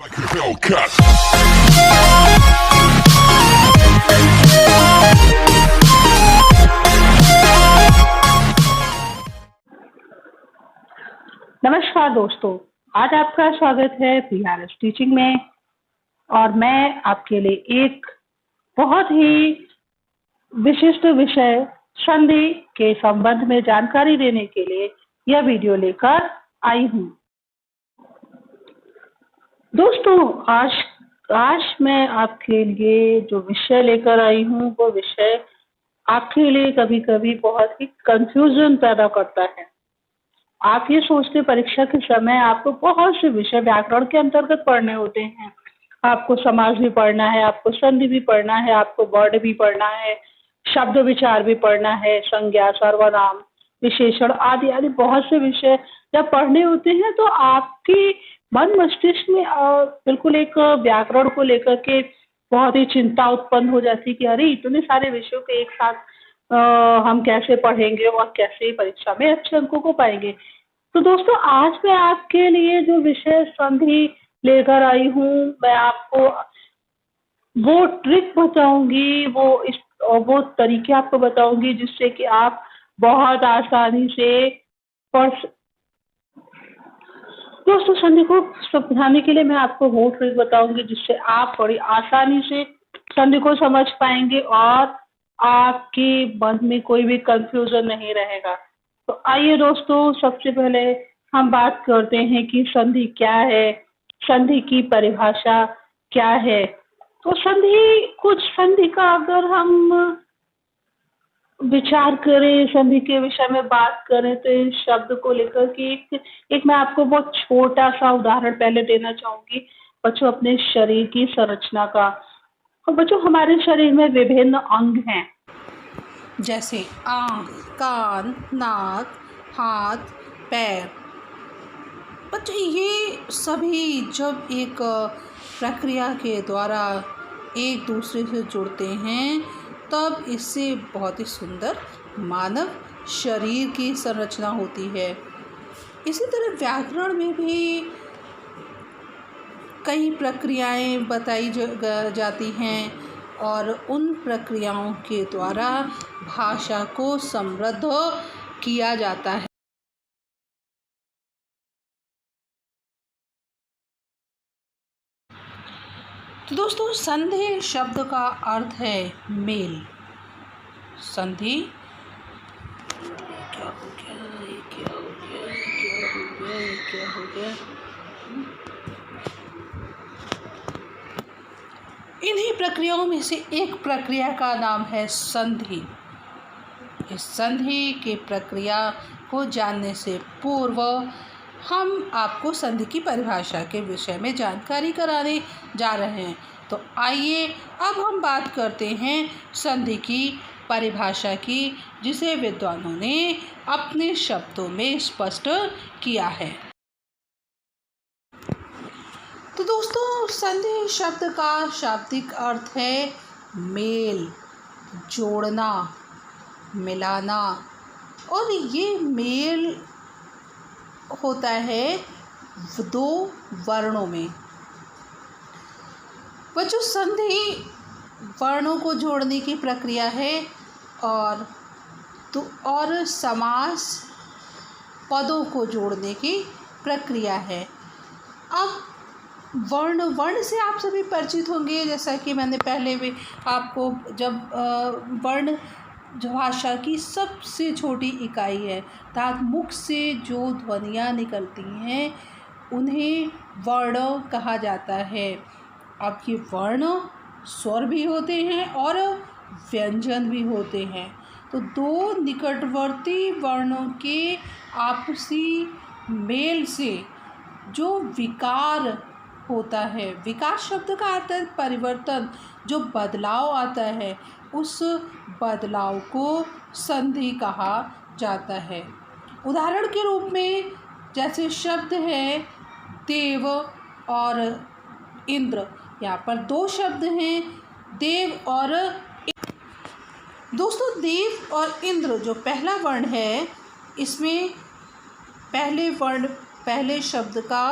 नमस्कार दोस्तों, आज आपका स्वागत है पीआरएस टीचिंग में। और मैं आपके लिए एक बहुत ही विशिष्ट विषय संधि के संबंध में जानकारी देने के लिए यह वीडियो लेकर आई हूँ। दोस्तों, आज मैं आपके लिए जो विषय लेकर आई हूँ वो विषय आपके लिए कभी कभी बहुत ही कंफ्यूजन पैदा करता है। आप ये सोचते परीक्षा के समय आपको बहुत से विषय व्याकरण के अंतर्गत पढ़ने होते हैं। आपको समास भी पढ़ना है, आपको संधि भी पढ़ना है, आपको वर्ण भी पढ़ना है, शब्द विचार भी पढ़ना है, संज्ञा, सर्वनाम, विशेषण आदि आदि बहुत से विषय जब पढ़ने होते हैं तो आपकी मन मस्तिष्क में बिल्कुल एक व्याकरण को लेकर के बहुत ही चिंता उत्पन्न हो जाती है कि अरे इतने सारे विषयों के एक साथ हम कैसे पढ़ेंगे और कैसे परीक्षा में अच्छे अंकों को पाएंगे। तो दोस्तों, आज मैं आपके लिए जो विषय संधि लेकर आई हूँ, मैं आपको वो ट्रिक बताऊंगी, वो तरीके आपको बताऊंगी जिससे कि आप बहुत आसानी से पढ़। दोस्तों, संधि को समझाने के लिए मैं आपको वो ट्रिक बताऊंगी जिससे आप बड़ी आसानी से संधि को समझ पाएंगे और आपके मन में कोई भी कंफ्यूजन नहीं रहेगा। तो आइए दोस्तों, सबसे पहले हम बात करते हैं कि संधि क्या है, संधि की परिभाषा क्या है। तो संधि का अगर हम विचार करें, संधि के विषय में बात करें तो इस शब्द को लेकर के एक मैं आपको बहुत छोटा सा उदाहरण पहले देना चाहूंगी बच्चों, अपने शरीर की संरचना का। और बच्चों, हमारे शरीर में विभिन्न अंग हैं जैसे आँख, कान, नाक, हाथ, पैर। बच्चों, ये सभी जब एक प्रक्रिया के द्वारा एक दूसरे से जुड़ते हैं तब इससे बहुत ही सुंदर मानव शरीर की संरचना होती है। इसी तरह व्याकरण में भी कई प्रक्रियाएं बताई जाती हैं और उन प्रक्रियाओं के द्वारा भाषा को समृद्ध किया जाता है। तो दोस्तों, संधि शब्द का अर्थ है मेल। संधि क्या हो गया। इन्हीं प्रक्रियाओं में से एक प्रक्रिया का नाम है संधि। इस संधि की प्रक्रिया को जानने से पूर्व हम आपको संधि की परिभाषा के विषय में जानकारी कराने जा रहे हैं। तो आइए अब हम बात करते हैं संधि की परिभाषा की, जिसे विद्वानों ने अपने शब्दों में स्पष्ट किया है। तो दोस्तों, संधि शब्द का शाब्दिक अर्थ है मेल, जोड़ना, मिलाना। और ये मेल होता है दो वर्णों में। बच्चों, संधि वर्णों को जोड़ने की प्रक्रिया है और समास पदों को जोड़ने की प्रक्रिया है। अब वर्ण से आप सभी परिचित होंगे, जैसा कि मैंने पहले भी आपको जब वर्ण जो भाषा की सबसे छोटी इकाई है, अर्थात मुख से जो ध्वनियाँ निकलती हैं उन्हें वर्ण कहा जाता है। अब ये वर्ण स्वर भी होते हैं और व्यंजन भी होते हैं। तो दो निकटवर्ती वर्णों के आपसी मेल से जो विकार होता है, विकार शब्द का अर्थ है परिवर्तन, जो बदलाव आता है, उस बदलाव को संधि कहा जाता है। उदाहरण के रूप में जैसे शब्द है देव और इंद्र। यहाँ पर दो शब्द हैं, देव और दोस्तों, देव और इंद्र जो पहला वर्ण है, इसमें पहले शब्द का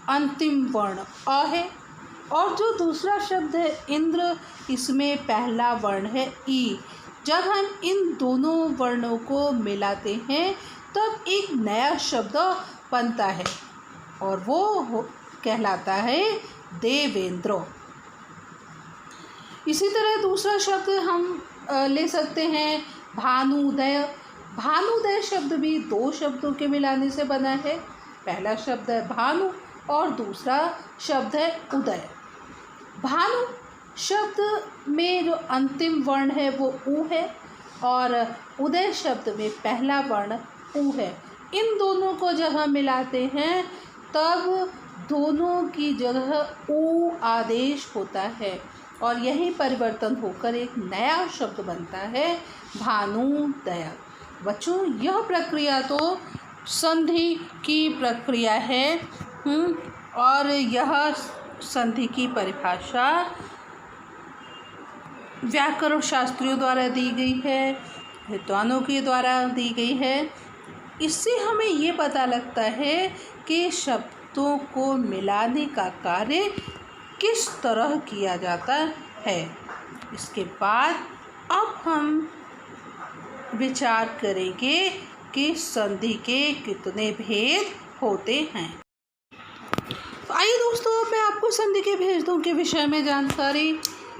अंतिम वर्ण अ है। और जो दूसरा शब्द है इंद्र, इसमें पहला वर्ण है ई। जब हम इन दोनों वर्णों को मिलाते हैं तब एक नया शब्द बनता है और वो कहलाता है देवेंद्र। इसी तरह दूसरा शब्द हम ले सकते हैं भानुदय। भानुदय शब्द भी दो शब्दों के मिलाने से बना है। पहला शब्द है भानु और दूसरा शब्द है उदय। भानु शब्द में जो अंतिम वर्ण है वो ऊ है और उदय शब्द में पहला वर्ण ऊ है। इन दोनों को जब हम मिलाते हैं तब दोनों की जगह ऊ आदेश होता है और यही परिवर्तन होकर एक नया शब्द बनता है भानुदय। बच्चों, यह प्रक्रिया तो संधि की प्रक्रिया है और यह संधि की परिभाषा व्याकरण शास्त्रियों द्वारा दी गई है, विद्वानों के द्वारा दी गई है। इससे हमें ये पता लगता है कि शब्दों को मिलाने का कार्य किस तरह किया जाता है। इसके बाद अब हम विचार करेंगे कि संधि के कितने भेद होते हैं। तो आइए दोस्तों, मैं आपको संधि के भेदों के विषय में जानकारी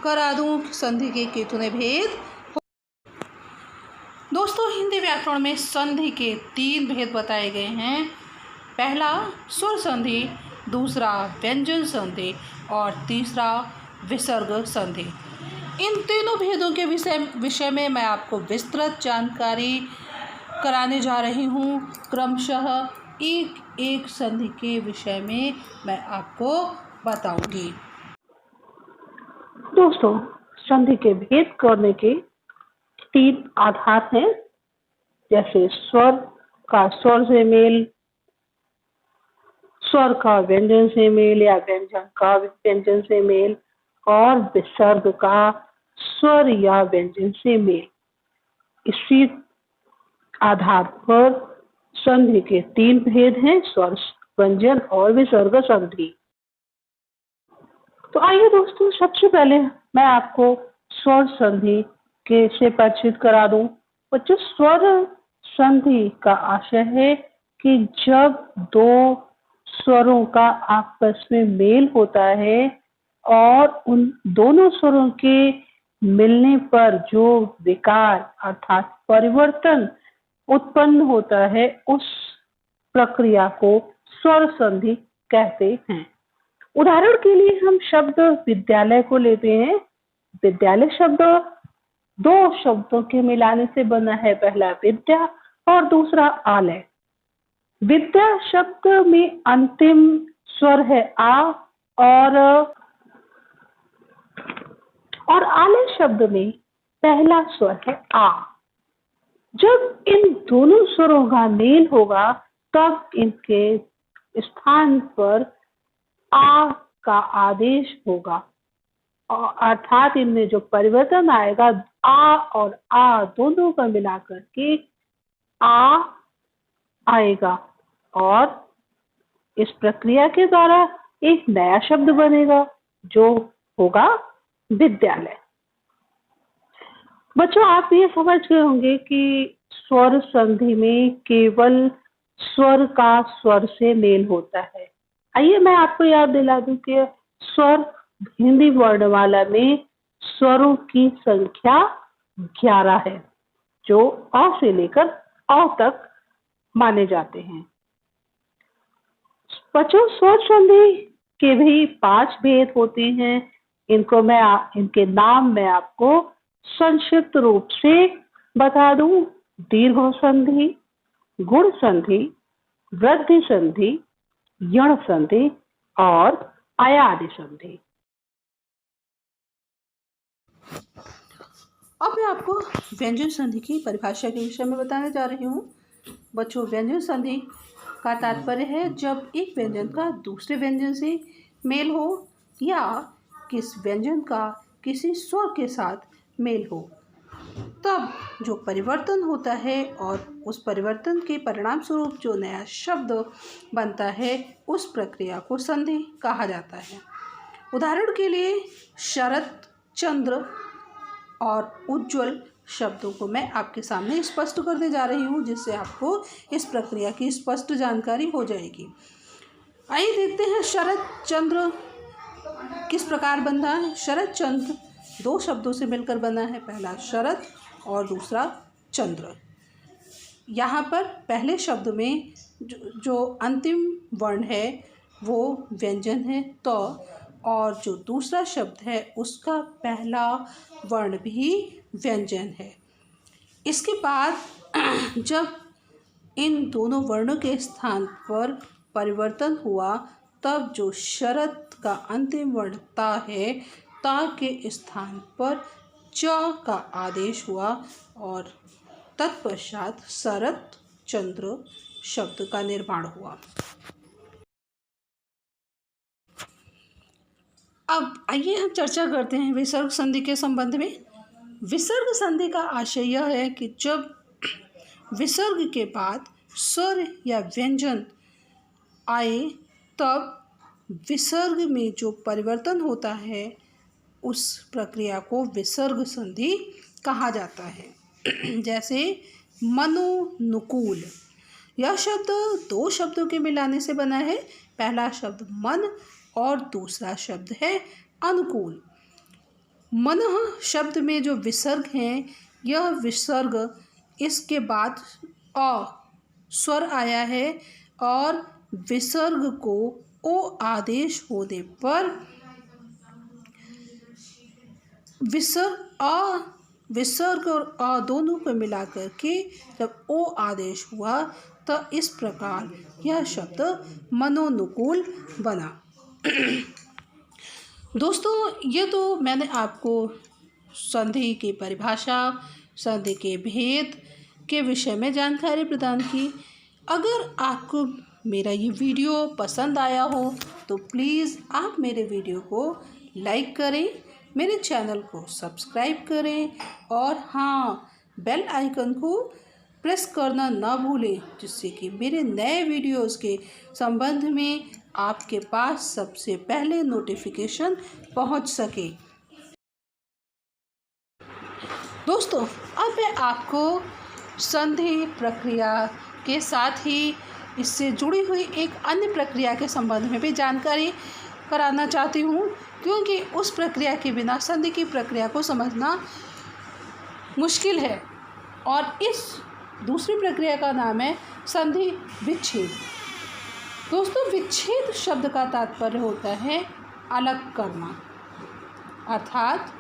करा दूं। संधि के कितने भेद। दोस्तों, हिंदी व्याकरण में संधि के 3 भेद बताए गए हैं। पहला स्वर संधि, दूसरा व्यंजन संधि और तीसरा विसर्ग संधि। इन तीनों भेदों के विषय में मैं आपको विस्तृत जानकारी कराने जा रही हूँ। क्रमशः एक एक संधि के विषय में मैं आपको बताऊंगी। दोस्तों, संधि के भेद करने के 3 आधार हैं, जैसे स्वर का स्वर से मेल, स्वर का व्यंजन से मेल या व्यंजन का व्यंजन से मेल और विसर्ग का स्वर या व्यंजन से मेल। इसी आधार पर संधि के 3 भेद हैं, स्वर, व्यंजन और विसर्ग संधि। तो आइए दोस्तों, सबसे पहले मैं आपको स्वर संधि के से परिचित करा दूं। बच्चों, स्वर संधि का आशय है कि जब 2 स्वरों का आपस में मेल होता है और उन दोनों स्वरों के मिलने पर जो विकार अर्थात परिवर्तन उत्पन्न होता है, उस प्रक्रिया को स्वर संधि कहते हैं। उदाहरण के लिए हम शब्द विद्यालय को लेते हैं। विद्यालय शब्द 2 शब्दों के मिलाने से बना है, पहला विद्या और दूसरा आलय। विद्या शब्द में अंतिम स्वर है आ और आलय शब्द में पहला स्वर है आ। जब इन दोनों स्वरों का मेल होगा तब इनके स्थान पर आ का आदेश होगा, अर्थात इनमें जो परिवर्तन आएगा, आ और आ दोनों का मिलाकर के आ आएगा और इस प्रक्रिया के द्वारा एक नया शब्द बनेगा जो होगा विद्यालय। बच्चों, आप ये समझ गए होंगे कि स्वर संधि में केवल स्वर का स्वर से मेल होता है। आइए मैं आपको याद दिला दूं कि स्वर हिंदी वर्णमाला में स्वरों की संख्या 11 है, जो अ से लेकर अ तक माने जाते हैं। बच्चों, स्वर संधि के भी 5 भेद होते हैं। इनके नाम मैं आपको संक्षिप्त रूप से बता दूं। दीर्घ संधि, गुण संधि, वृद्धि संधि, यण संधि और अयादि संधि। अब मैं आपको व्यंजन संधि की परिभाषा के विषय में बताने जा रही हूँ। बच्चों, व्यंजन संधि का तात्पर्य है जब एक व्यंजन का दूसरे व्यंजन से मेल हो या किस व्यंजन का किसी स्वर के साथ मेल हो तब जो परिवर्तन होता है और उस परिवर्तन के परिणाम स्वरूप जो नया शब्द बनता है उस प्रक्रिया को संधि कहा जाता है। उदाहरण के लिए शरत, चंद्र और उज्ज्वल शब्दों को मैं आपके सामने स्पष्ट करने जा रही हूँ, जिससे आपको इस प्रक्रिया की स्पष्ट जानकारी हो जाएगी। आइए देखते हैं शरत चंद्र किस प्रकार बनता है। शरत चंद्र दो शब्दों से मिलकर बना है, पहला शरत और दूसरा चंद्र। यहाँ पर पहले शब्द में जो अंतिम वर्ण है वो व्यंजन है तो, और जो दूसरा शब्द है उसका पहला वर्ण भी व्यंजन है। इसके बाद जब इन दोनों वर्णों के स्थान पर परिवर्तन हुआ तब जो शरत का अंतिम वर्ण ता है, ता के स्थान पर च का आदेश हुआ और तत्पश्चात शरत चंद्र शब्द का निर्माण हुआ। अब आइए हम चर्चा करते हैं विसर्ग संधि के संबंध में। विसर्ग संधि का आशय यह है कि जब विसर्ग के बाद स्वर या व्यंजन आए तब विसर्ग में जो परिवर्तन होता है उस प्रक्रिया को विसर्ग संधि कहा जाता है। जैसे मनोनुकूल, यह शब्द दो शब्दों के मिलाने से बना है, पहला शब्द मन और दूसरा शब्द है अनुकूल। मन शब्द में जो विसर्ग हैं, यह विसर्ग इसके बाद अ स्वर आया है और विसर्ग को ओ आदेश होने पर विसर्ग और अ दोनों को मिलाकर के जब ओ आदेश हुआ तो इस प्रकार यह शब्द मनोनुकूल बना। दोस्तों, ये तो मैंने आपको संधि की परिभाषा, संधि के भेद के विषय में जानकारी प्रदान की। अगर आपको मेरा ये वीडियो पसंद आया हो तो प्लीज़ आप मेरे वीडियो को लाइक करें, मेरे चैनल को सब्सक्राइब करें और हाँ, बेल आइकन को प्रेस करना ना भूलें, जिससे कि मेरे नए वीडियोस के संबंध में आपके पास सबसे पहले नोटिफिकेशन पहुंच सके। दोस्तों, अब मैं आपको संधि प्रक्रिया के साथ ही इससे जुड़ी हुई एक अन्य प्रक्रिया के संबंध में भी जानकारी कराना चाहती हूँ, क्योंकि उस प्रक्रिया के बिना संधि की प्रक्रिया को समझना मुश्किल है। और इस दूसरी प्रक्रिया का नाम है संधि विच्छेद। दोस्तों, विच्छेद शब्द का तात्पर्य होता है अलग करना, अर्थात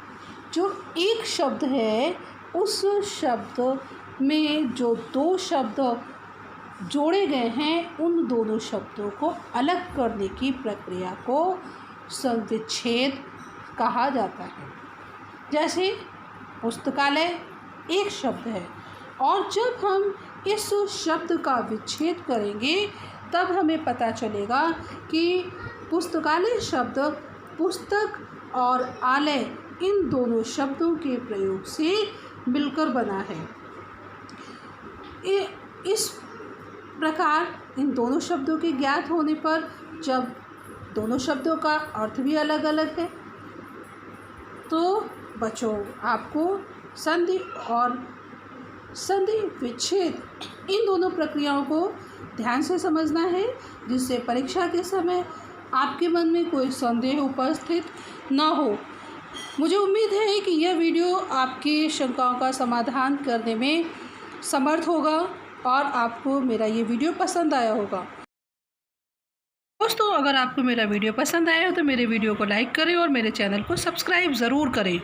जो एक शब्द है उस शब्द में जो दो शब्द जोड़े गए हैं उन दोनों शब्दों को अलग करने की प्रक्रिया को विच्छेद कहा जाता है। जैसे पुस्तकालय एक शब्द है और जब हम इस शब्द का विच्छेद करेंगे तब हमें पता चलेगा कि पुस्तकालय शब्द पुस्तक और आलय इन दोनों शब्दों के प्रयोग से मिलकर बना है। इस प्रकार इन दोनों शब्दों के ज्ञात होने पर जब दोनों शब्दों का अर्थ भी अलग अलग है तो बच्चों, आपको संधि और संधि विच्छेद इन दोनों प्रक्रियाओं को ध्यान से समझना है, जिससे परीक्षा के समय आपके मन में कोई संदेह उपस्थित न हो। मुझे उम्मीद है कि यह वीडियो आपकी शंकाओं का समाधान करने में समर्थ होगा और आपको मेरा ये वीडियो पसंद आया होगा। दोस्तों, अगर आपको मेरा वीडियो पसंद आया हो तो मेरे वीडियो को लाइक करें और मेरे चैनल को सब्सक्राइब ज़रूर करें।